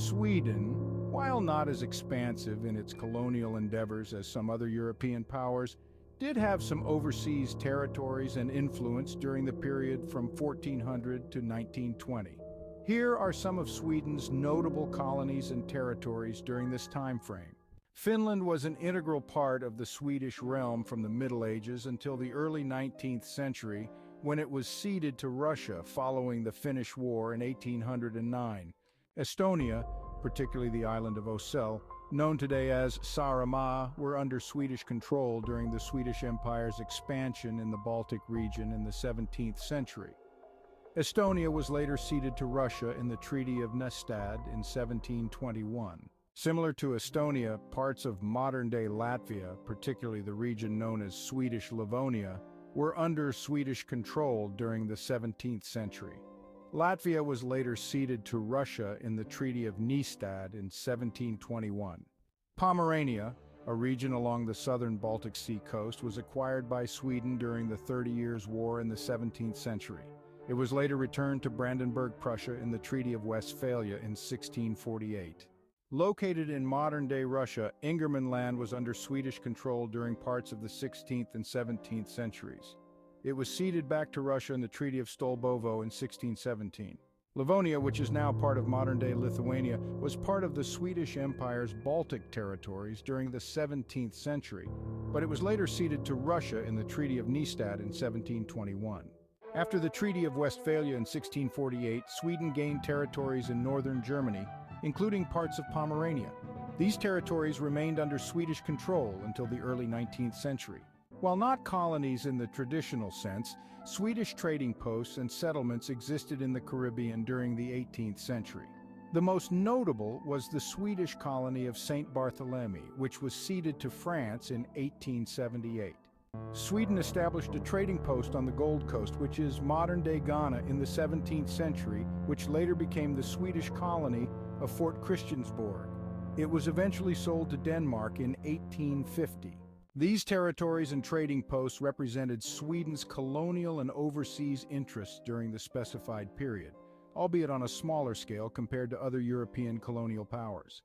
Sweden, while not as expansive in its colonial endeavors as some other European powers, did have some overseas territories and influence during the period from 1400 to 1920. Here are some of Sweden's notable colonies and territories during this time frame. Finland was an integral part of the Swedish realm from the Middle Ages until the early 19th century, when it was ceded to Russia following the Finnish War in 1809. Estonia, particularly the island of Ösel, known today as Saaremaa, were under Swedish control during the Swedish Empire's expansion in the Baltic region in the 17th century. Estonia was later ceded to Russia in the Treaty of Nystad in 1721. Similar to Estonia, parts of modern-day Latvia, particularly the region known as Swedish Livonia, were under Swedish control during the 17th century. Latvia was later ceded to Russia in the Treaty of Nystad in 1721. Pomerania, a region along the southern Baltic Sea coast, was acquired by Sweden during the 30 Years' War in the 17th century. It was later returned to Brandenburg, Prussia in the Treaty of Westphalia in 1648. Located in modern-day Russia, Ingermanland was under Swedish control during parts of the 16th and 17th centuries. It was ceded back to Russia in the Treaty of Stolbovo in 1617. Livonia, which is now part of modern-day Lithuania, was part of the Swedish Empire's Baltic territories during the 17th century, but it was later ceded to Russia in the Treaty of Nystad in 1721. After the Treaty of Westphalia in 1648, Sweden gained territories in northern Germany, including parts of Pomerania. These territories remained under Swedish control until the early 19th century. While not colonies in the traditional sense, Swedish trading posts and settlements existed in the Caribbean during the 18th century. The most notable was the Swedish colony of St. Barthélemy, which was ceded to France in 1878. Sweden established a trading post on the Gold Coast, which is modern-day Ghana, in the 17th century, which later became the Swedish colony of Fort Christiansborg. It was eventually sold to Denmark in 1850. These territories and trading posts represented Sweden's colonial and overseas interests during the specified period, albeit on a smaller scale compared to other European colonial powers.